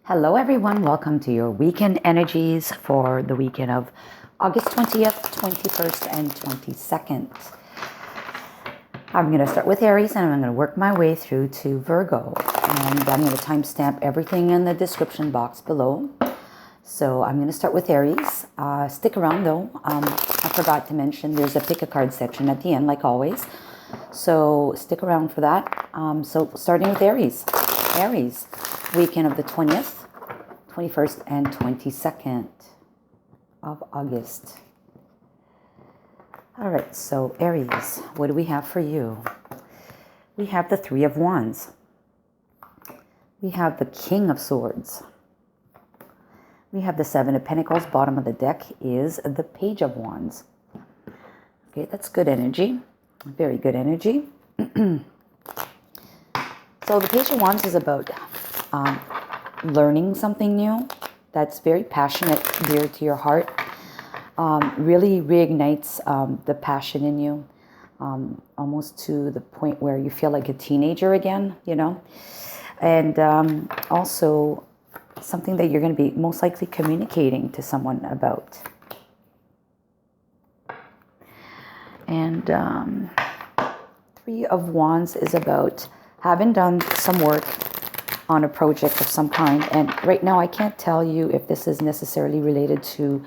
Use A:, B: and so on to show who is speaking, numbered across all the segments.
A: Hello everyone, welcome to your weekend energies for the weekend of August 20th, 21st, and 22nd. I'm going to start with Aries and I'm going to work my way through to Virgo. And I'm going to timestamp everything in the description box below. So I'm going to start with Aries. Stick around though. I forgot to mention there's a pick a card section at the end like always. So stick around for that. So starting with Aries. Aries, weekend of the 20th. 21st and 22nd of August. All right, so Aries, what do we have for you? We have the Three of Wands. We have the King of Swords. We have the Seven of Pentacles. Bottom of the deck is the Page of Wands. Okay, that's good energy. Very good energy. So the Page of Wands is about learning something new that's very passionate, dear to your heart. Really reignites the passion in you, almost to the point where you feel like a teenager again, you know. And also something that you're going to be most likely communicating to someone about. And Three of Wands is about having done some work on a project of some kind, and right now I can't tell you if this is necessarily related to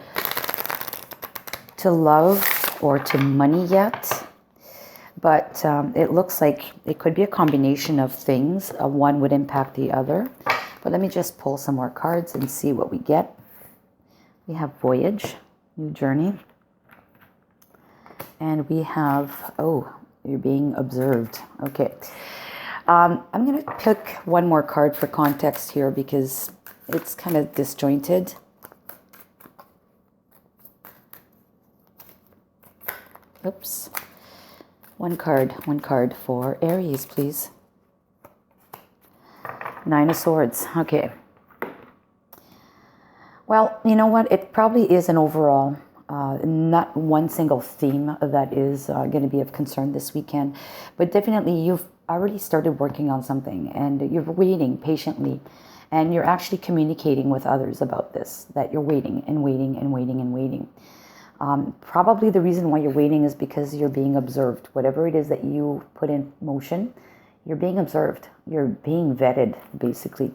A: love or to money yet, but it looks like it could be a combination of things. One would impact the other, but let me just pull some more cards and see what we get. We have Voyage, New Journey, and we have, oh, you're being observed. Okay. I'm going to pick one more card for context here because it's kind of disjointed. Oops. One card for Aries, please. Nine of Swords. Okay. Well, you know what? It probably is an overall, not one single theme that is going to be of concern this weekend, but definitely you've already started working on something and you're waiting patiently, and you're actually communicating with others about this, that you're waiting and waiting and waiting and waiting. Probably the reason why you're waiting is because you're being observed. Whatever it is that you put in motion, you're being observed. You're being vetted, basically.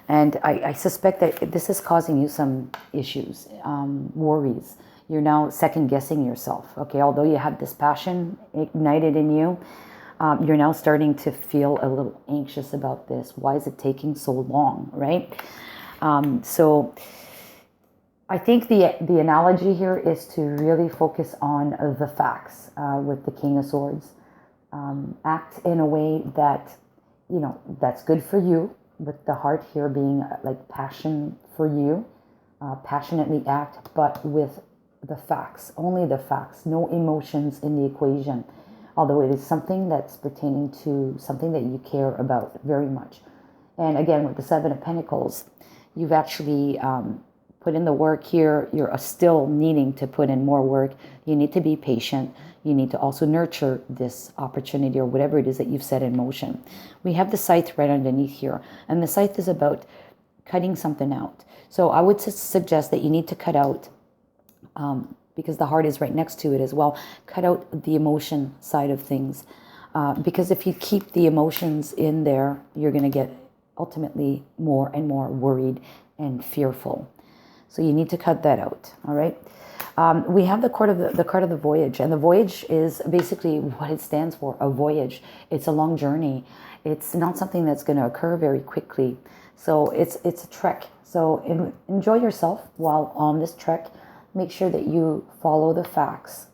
A: And I suspect that this is causing you some issues, worries. You're now second guessing yourself. Okay, although you have this passion ignited in you, you're now starting to feel a little anxious about this. Why is it taking so long, right? So I think the analogy here is to really focus on the facts with the King of Swords. Act in a way that, you know, that's good for you, with the heart here being like passion for you. Passionately act, but with the facts, only the facts, no emotions in the equation. Although it is something that's pertaining to something that you care about very much. And again, with the Seven of Pentacles, you've actually put in the work here. You're still needing to put in more work. You need to be patient. You need to also nurture this opportunity or whatever it is that you've set in motion. We have the scythe right underneath here. And the scythe is about cutting something out. So I would suggest that you need to cut out, because the heart is right next to it as well, cut out the emotion side of things. Because if you keep the emotions in there, you're going to get ultimately more and more worried and fearful. So you need to cut that out, all right? We have the card of the Voyage, and the Voyage is basically what it stands for, a voyage. It's a long journey. It's not something that's going to occur very quickly. So it's a trek. So enjoy yourself while on this trek. Make sure that you follow the facts.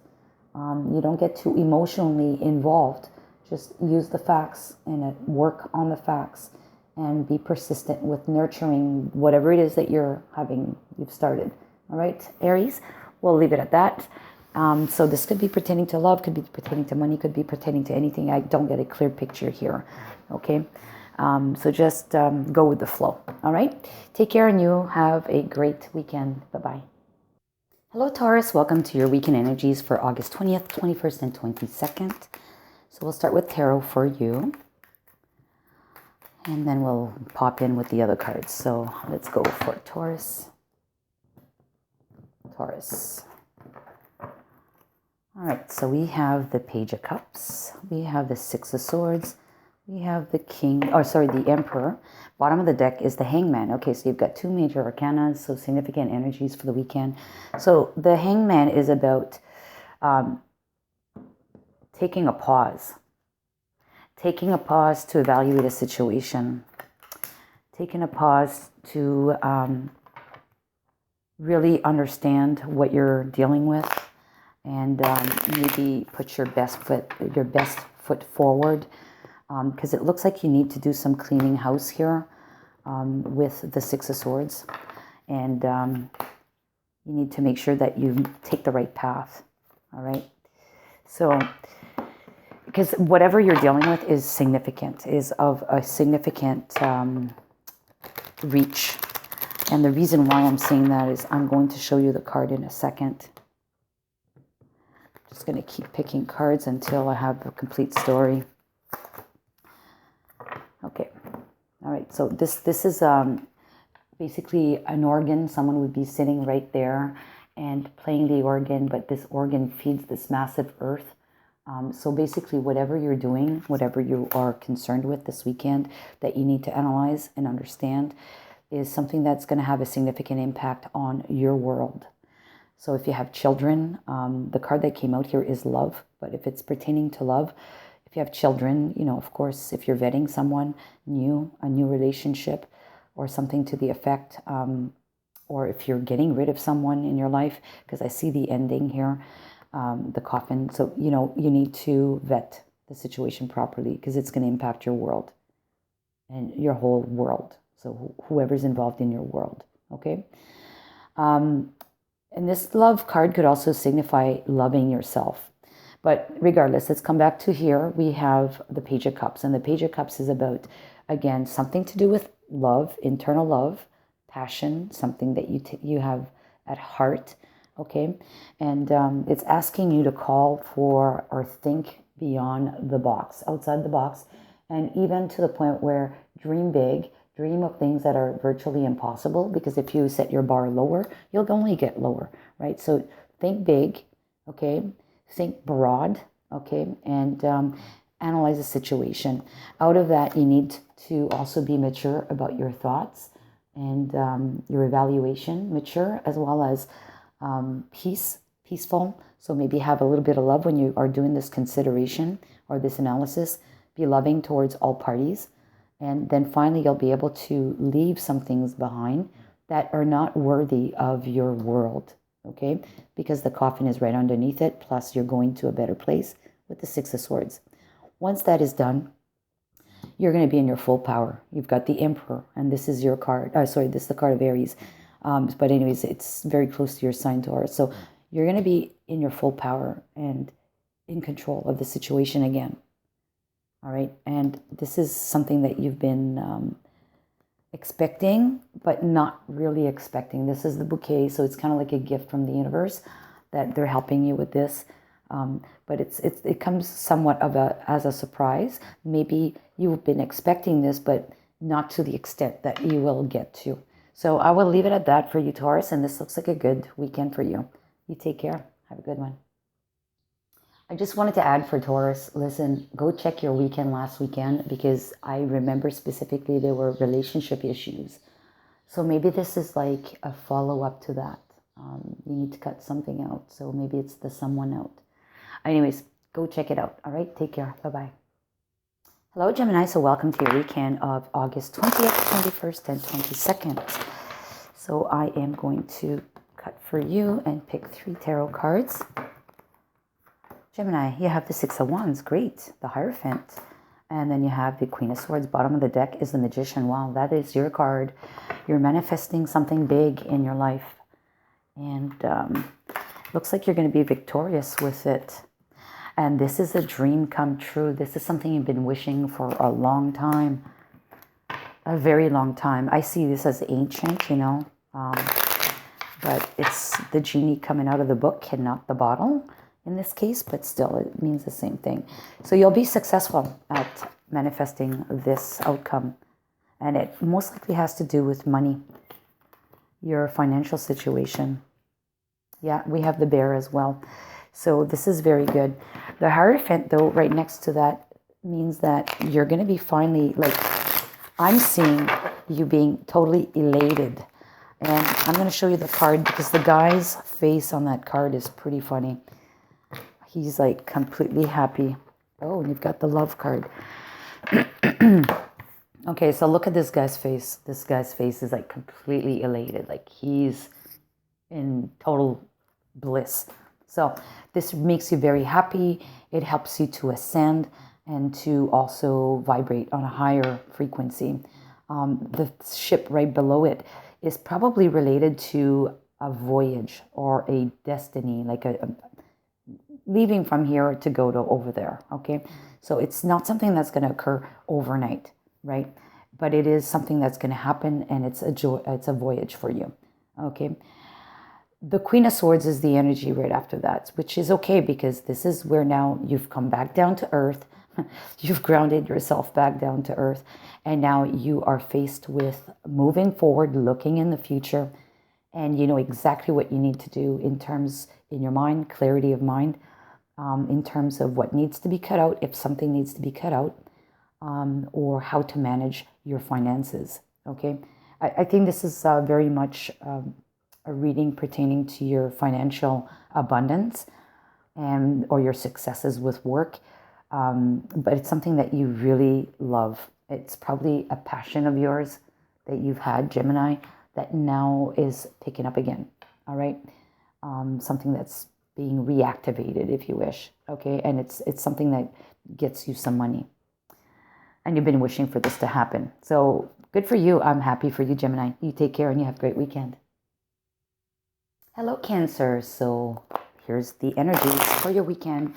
A: You don't get too emotionally involved. Just use the facts and work on the facts, and be persistent with nurturing whatever it is that you've started. All right, Aries, we'll leave it at that. So this could be pertaining to love, could be pertaining to money, could be pertaining to anything. I don't get a clear picture here. Okay, so just go with the flow. All right, take care and you have a great weekend. Bye-bye. Hello, Taurus. Welcome to your weekend energies for August 20th, 21st, and 22nd. So we'll start with tarot for you. And then we'll pop in with the other cards. So let's go for Taurus. Taurus. All right, so we have the Page of Cups. We have the Six of Swords. We have the the Emperor. Bottom of the deck is the Hangman. Okay, so you've got two major arcana, so significant energies for the weekend. So the Hangman is about taking a pause. Taking a pause to evaluate a situation. Taking a pause to really understand what you're dealing with, and maybe put your best foot forward. Because it looks like you need to do some cleaning house here with the Six of Swords. And you need to make sure that you take the right path. All right? So, because whatever you're dealing with is significant, is of a significant reach. And the reason why I'm saying that is I'm going to show you the card in a second. Just going to keep picking cards until I have the complete story. Okay, all right, so this is basically an organ. Someone would be sitting right there and playing the organ, but this organ feeds this massive earth. So basically whatever you're doing, whatever you are concerned with this weekend that you need to analyze and understand is something that's going to have a significant impact on your world. So if you have children, the card that came out here is love, but if it's pertaining to love, if you have children, you know, of course, if you're vetting someone new, a new relationship or something to the effect, or if you're getting rid of someone in your life, because I see the ending here, the coffin. So, you know, you need to vet the situation properly because it's going to impact your world and your whole world. So whoever's involved in your world, okay? And this love card could also signify loving yourself. But regardless, let's come back to here. We have the Page of Cups. And the Page of Cups is about, again, something to do with love, internal love, passion, something that you have at heart, okay? And it's asking you to call for or think beyond the box, outside the box, and even to the point where dream big, dream of things that are virtually impossible, because if you set your bar lower, you'll only get lower, right? So think big, okay? Think broad, okay? And analyze the situation. Out of that, you need to also be mature about your thoughts and your evaluation, mature, as well as peaceful. So maybe have a little bit of love when you are doing this consideration or this analysis. Be loving towards all parties. And then finally, you'll be able to leave some things behind that are not worthy of your world, okay? Because the coffin is right underneath it, plus you're going to a better place with the Six of Swords. Once that is done, you're going to be in your full power. You've got the Emperor, and this is your card. This is the card of Aries. But anyways, it's very close to your sign, Taurus. So you're going to be in your full power and in control of the situation again. All right, and this is something that you've been expecting, but not really expecting. This is the bouquet, so it's kind of like a gift from the universe that they're helping you with this. But it comes somewhat as a surprise. Maybe you've been expecting this, but not to the extent that you will get to. So I will leave it at that for you, Taurus, and this looks like a good weekend for you. You take care. Have a good one. I just wanted to add for Taurus, listen, go check your weekend last weekend, because I remember specifically there were relationship issues. So maybe this is like a follow-up to that. You need to cut something out. So maybe it's the someone out. Anyways, go check it out. All right, take care. Bye-bye. Hello, Gemini. So welcome to your weekend of August 20th, 21st, and 22nd. So I am going to cut for you and pick 3 tarot cards. Gemini, you have the Six of Wands, great, the Hierophant. And then you have the Queen of Swords. Bottom of the deck is the Magician. Wow, that is your card. You're manifesting something big in your life. And looks like you're going to be victorious with it. And this is a dream come true. This is something you've been wishing for a long time. A very long time. I see this as ancient, you know. But it's the genie coming out of the book and not the bottle. In this case, but still it means the same thing. So you'll be successful at manifesting this outcome And it most likely has to do with money, your financial situation. Yeah, we have the bear as well. So this is very good. The Hierophant, though, right next to that means that you're going to be finally, like, I'm seeing you being totally elated. And I'm going to show you the card because the guy's face on that card is pretty funny. He's like completely happy. Oh, and you've got the love card. Okay, so look at this guy's face. This guy's face is like completely elated. Like he's in total bliss. So this makes you very happy. It helps you to ascend and to also vibrate on a higher frequency. The ship right below it is probably related to a voyage or a destiny, like a leaving from here to go to over there. Okay, so it's not something that's going to occur overnight, right? But it is something that's going to happen, and it's a voyage for you. Okay. The Queen of Swords is the energy right after that, which is okay because this is where now you've come back down to earth. You've grounded yourself back down to earth. And now you are faced with moving forward, looking in the future. And you know exactly what you need to do in your mind, clarity of mind, in terms of what needs to be cut out, if something needs to be cut out, or how to manage your finances. Okay. I think this is very much a reading pertaining to your financial abundance and or your successes with work. But it's something that you really love. It's probably a passion of yours that you've had, Gemini, that now is picking up again. All right. Something that's being reactivated, if you wish. Okay. And it's something that gets you some money. And you've been wishing for this to happen. So good for you. I'm happy for you, Gemini. You take care and you have a great weekend. Hello, Cancer. So here's the energies for your weekend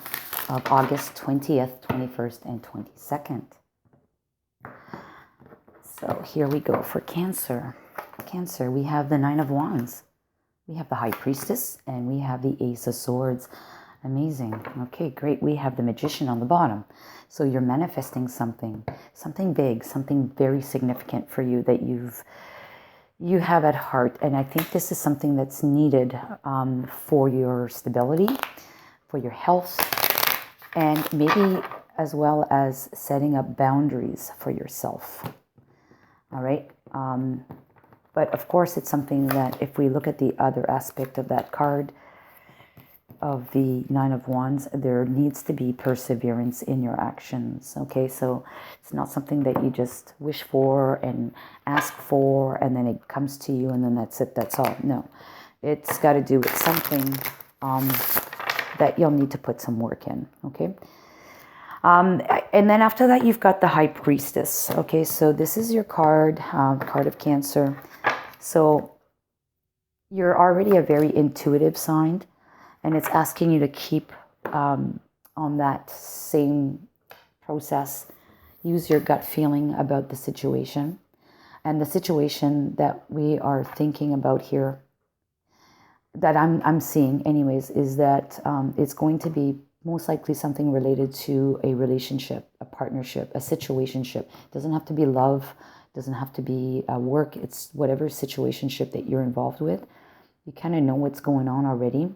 A: of August 20th, 21st, and 22nd. So here we go for Cancer. Cancer, we have the Nine of Wands. We have the High Priestess, and we have the Ace of Swords. Amazing. Okay, great. We have the Magician on the bottom. So you're manifesting something big, something very significant for you that you have at heart. And I think this is something that's needed for your stability, for your health, and maybe as well as setting up boundaries for yourself. All right. But of course, it's something that if we look at the other aspect of that card, of the Nine of Wands, there needs to be perseverance in your actions. Okay, so it's not something that you just wish for and ask for and then it comes to you and then that's it, that's all. No, it's got to do with something that you'll need to put some work in. Okay, and then after that you've got the High Priestess. Okay, so this is your card of Cancer. So you're already a very intuitive sign. And it's asking you to keep on that same process. Use your gut feeling about the situation. And the situation that we are thinking about here, that I'm seeing anyways, is that it's going to be most likely something related to a relationship, a partnership, a situationship. It doesn't have to be love, doesn't have to be work. It's whatever situationship that you're involved with. You kind of know what's going on already.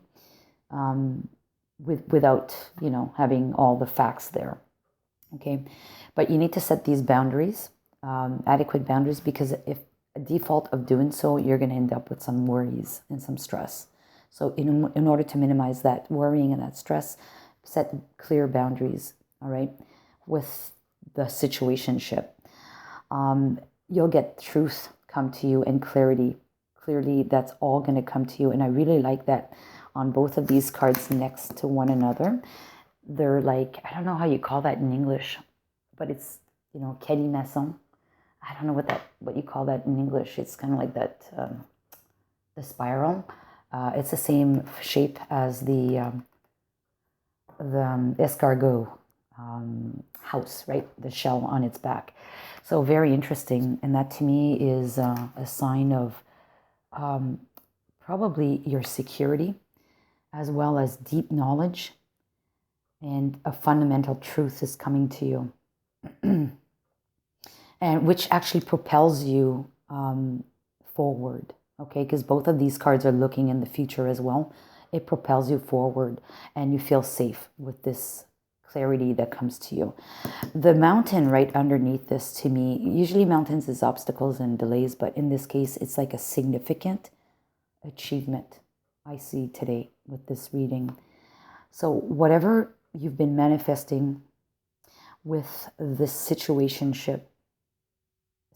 A: Without, having all the facts there. Okay. But you need to set these boundaries, adequate boundaries, because if a default of doing so, you're going to end up with some worries and some stress. So in order to minimize that worrying and that stress, set clear boundaries. All right. With the situationship, you'll get truth come to you and clarity. Clearly, that's all going to come to you. And I really like that. On both of these cards next to one another, they're like, I don't know how you call that in English, but it's, Kéli Maison. I don't know what you call that in English. It's kind of like that, the spiral. It's the same shape as the escargot house, right? The shell on its back. So very interesting. And that to me is a sign of probably your security, as well as deep knowledge, and a fundamental truth is coming to you. And and which actually propels you forward, okay? Because both of these cards are looking in the future as well. It propels you forward, and you feel safe with this clarity that comes to you. The mountain right underneath this, to me, usually mountains is obstacles and delays, but in this case, it's like a significant achievement I see today with this reading. So whatever you've been manifesting with this situationship,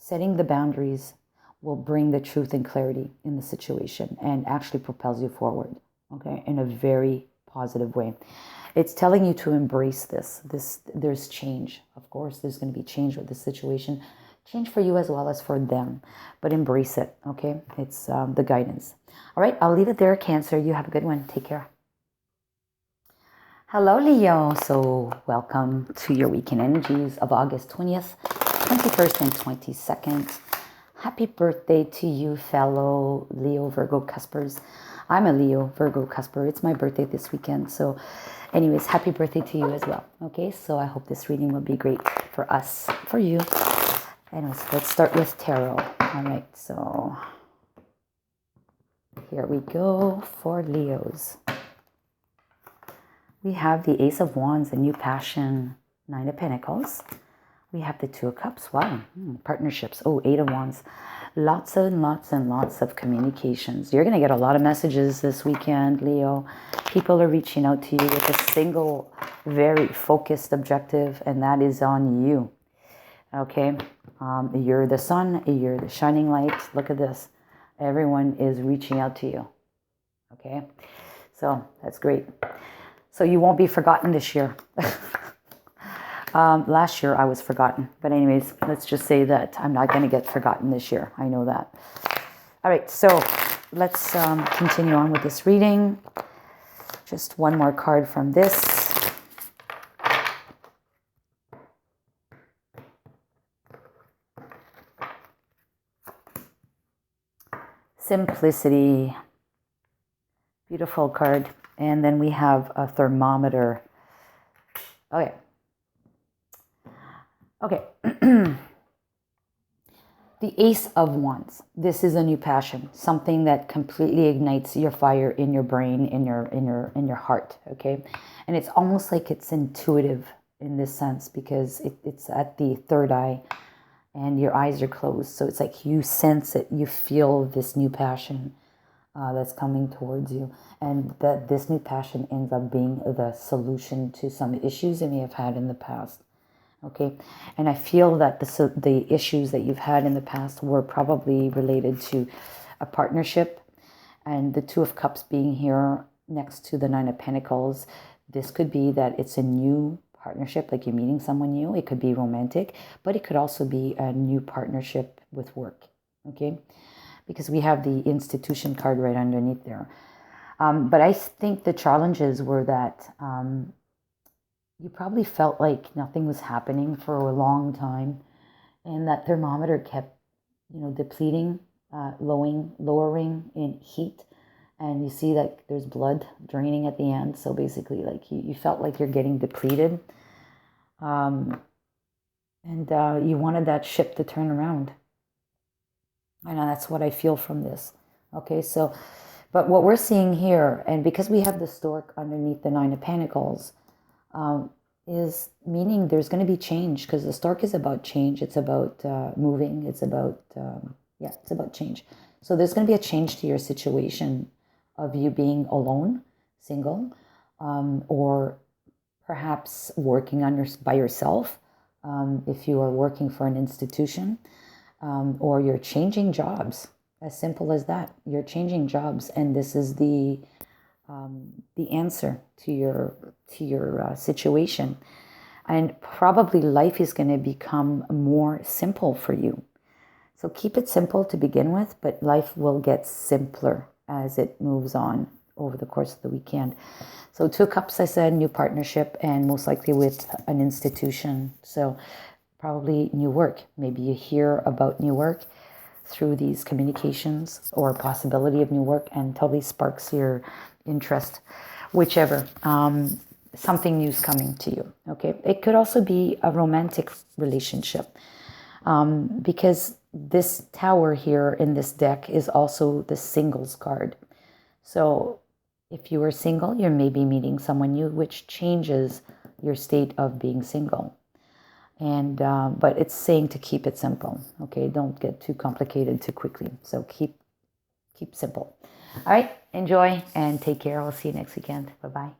A: setting the boundaries will bring the truth and clarity in the situation and actually propels you forward, okay, in a very positive way. It's telling you to embrace this. There's change. Of course, there's going to be change with this situation. Change for you as well as for them. But embrace it, okay? It's the guidance. All right, I'll leave it there, Cancer. You have a good one. Take care. Hello, Leo. So welcome to your weekend energies of August 20th, 21st, and 22nd. Happy birthday to you, fellow Leo Virgo cuspers. I'm a Leo Virgo cusper. It's my birthday this weekend. So anyways, happy birthday to you as well. Okay, so I hope this reading will be great for us, for you. Anyways, let's start with tarot. All right, so here we go for Leos. We have the Ace of Wands, a new passion, Nine of Pentacles. We have the Two of Cups. Wow, partnerships. Oh, Eight of Wands. Lots and lots and lots of communications. You're going to get a lot of messages this weekend, Leo. People are reaching out to you with a single, very focused objective, and that is on you. Okay? You're the sun. You're the shining light. Look at this. Everyone is reaching out to you. Okay? So that's great. So you won't be forgotten this year. Last year I was forgotten. But anyways, let's just say that I'm not going to get forgotten this year. I know that. All right, so let's continue on with this reading. Just one more card from this. Simplicity. Beautiful card. And then we have a thermometer. Okay. Okay. The Ace of Wands. This is a new passion, something that completely ignites your fire in your brain, in your heart. Okay, and it's almost like it's intuitive in this sense because it's at the third eye, and your eyes are closed. So it's like you sense it, you feel this new passion that's coming towards you, and that this new passion ends up being the solution to some issues you may have had in the past. Okay, and I feel that the issues that you've had in the past were probably related to a partnership, and the Two of Cups being here next to the Nine of Pentacles. This could be that it's a new partnership, like you're meeting someone new. It could be romantic, but it could also be a new partnership with work. Okay, because we have the institution card right underneath there. But I think the challenges were that you probably felt like nothing was happening for a long time, and that thermometer kept, depleting, lowering in heat, and you see that there's blood draining at the end. So basically, like you felt like you're getting depleted, and you wanted that ship to turn around. I know that's what I feel from this. Okay, so, but what we're seeing here, and because we have the stork underneath the Nine of Pentacles, is meaning there's going to be change, because the stork is about change. It's about moving. It's about, it's about change. So there's going to be a change to your situation of you being alone, single, or perhaps working by yourself, if you are working for an institution, or you're changing jobs. As simple as that. You're changing jobs, and this is the answer to your situation. And probably life is going to become more simple for you. So keep it simple to begin with, but life will get simpler as it moves on over the course of the weekend. So Two Cups, I said, new partnership, and most likely with an institution. So probably new work. Maybe you hear about new work through these communications, or possibility of new work, and totally sparks your interest, whichever. Something new's coming to you. Okay, it could also be a romantic relationship. because this Tower here in this deck is also the singles card. So if you are single, you're maybe meeting someone new, which changes your state of being single. And but it's saying to keep it simple. Okay, don't get too complicated too quickly. So keep simple. All right, enjoy and take care. I'll see you next weekend. Bye-bye.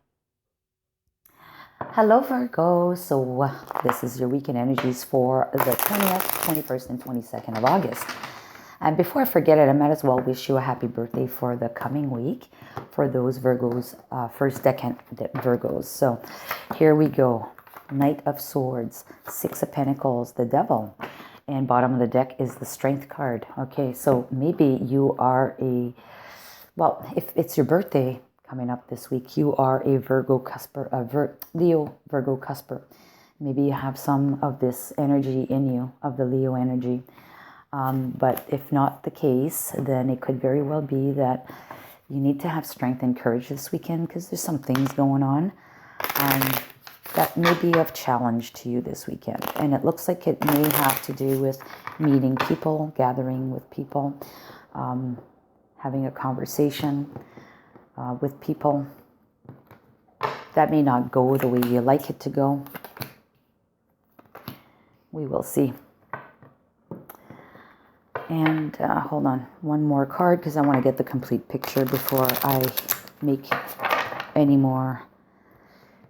A: Hello, Virgo. So this is your weekend energies for the 20th, 21st, and 22nd of August. And before I forget it, I might as well wish you a happy birthday for the coming week for those Virgos, first decade Virgos. So here we go. Knight of Swords, Six of Pentacles, the Devil. And bottom of the deck is the Strength card. Okay, so maybe you are well, if it's your birthday coming up this week, you are a Virgo cusper, Leo Virgo cusper. Maybe you have some of this energy in you, of the Leo energy. But if not the case, then it could very well be that you need to have strength and courage this weekend, because there's some things going on that may be of challenge to you this weekend. And it looks like it may have to do with meeting people, gathering with people, having a conversation with people. That may not go the way you like it to go. We will see. And hold on, one more card, because I want to get the complete picture before I make any more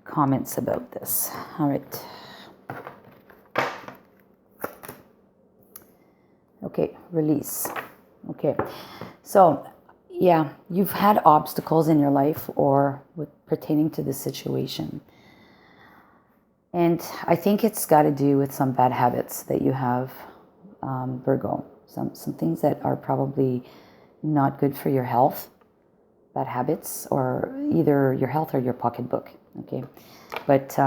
A: comments about this. All right. Okay, release. Okay, so yeah, you've had obstacles in your life or with pertaining to this situation. And I think it's got to do with some bad habits that you have, Virgo. Some things that are probably not good for your health, bad habits, or either your health or your pocketbook. Okay, but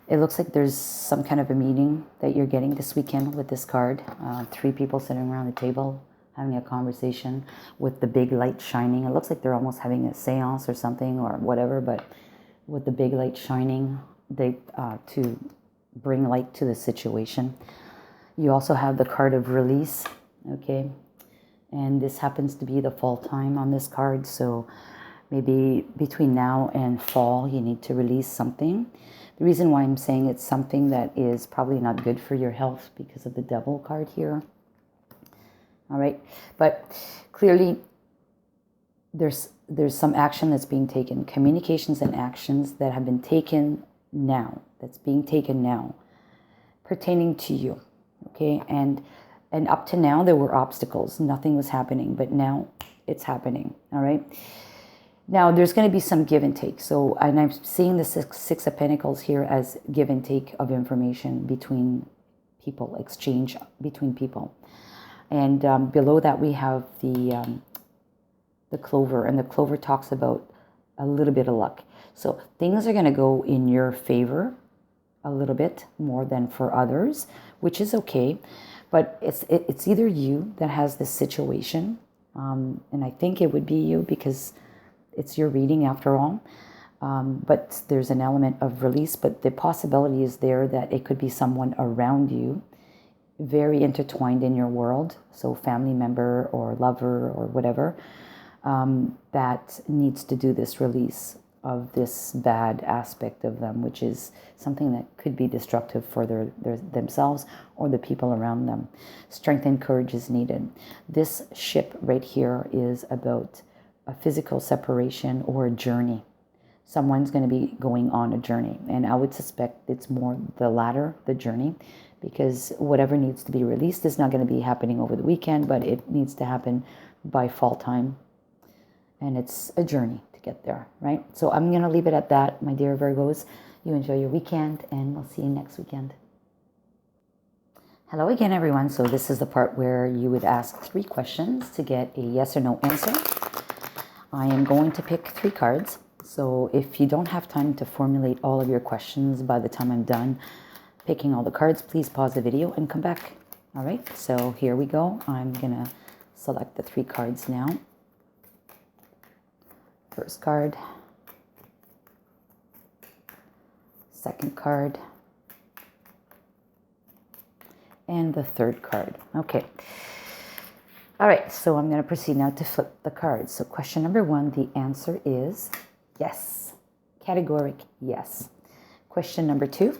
A: it looks like there's some kind of a meeting that you're getting this weekend with this card. 3 people sitting around the table having a conversation with the big light shining. It looks like they're almost having a seance or something or whatever, but with the big light shining, they to bring light to the situation. You also have the card of release. Okay, and this happens to be the fall time on this card, so maybe between now and fall you need to release something. The reason why I'm saying it's something that is probably not good for your health because of the Devil card here. All right, but clearly there's some action that's being taken, communications and actions that have been taken now, that's being taken now, pertaining to you. Okay, and up to now there were obstacles, nothing was happening, but now it's happening. All right, now there's going to be some give and take. So, and I'm seeing the Six of Pentacles here as give and take of information between people, exchange between people. And below that we have the Clover, and the Clover talks about a little bit of luck. So things are going to go in your favor a little bit more than for others, which is okay. But it's either you that has this situation, and I think it would be you because it's your reading after all. But there's an element of release, but the possibility is there that it could be someone around you, very intertwined in your world, so family member or lover or whatever, that needs to do this release of this bad aspect of them, which is something that could be destructive for themselves or the people around them. Strength and courage is needed. This ship right here is about a physical separation or a journey. Someone's going to be going on a journey, and I would suspect it's more the latter, the journey, because whatever needs to be released is not going to be happening over the weekend, but it needs to happen by fall time, and it's a journey to get there, right? So I'm going to leave it at that, my dear Virgos. You enjoy your weekend, and we'll see you next weekend. Hello again, everyone. So this is the part where you would ask 3 questions to get a yes or no answer. I am going to pick 3 cards. So if you don't have time to formulate all of your questions by the time I'm done picking all the cards, please pause the video and come back. All right, so here we go. I'm gonna select the 3 cards now. First card, second card, and the third card. Okay. All right, so I'm going to proceed now to flip the cards. So question number 1, the answer is yes. Categoric yes. Question number 2,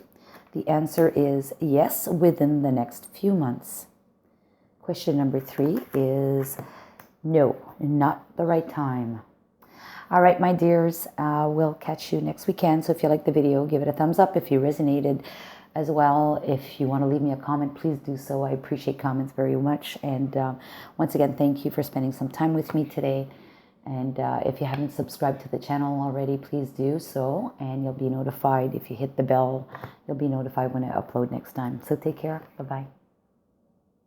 A: the answer is yes within the next few months. Question number 3 is no, not the right time. All right, my dears, we'll catch you next weekend. So if you liked the video, give it a thumbs up. If you resonated as well, if you want to leave me a comment, please do so. I appreciate comments very much. And once again, thank you for spending some time with me today. And if you haven't subscribed to the channel already, please do so. And you'll be notified if you hit the bell. You'll be notified when I upload next time. So take care. Bye-bye.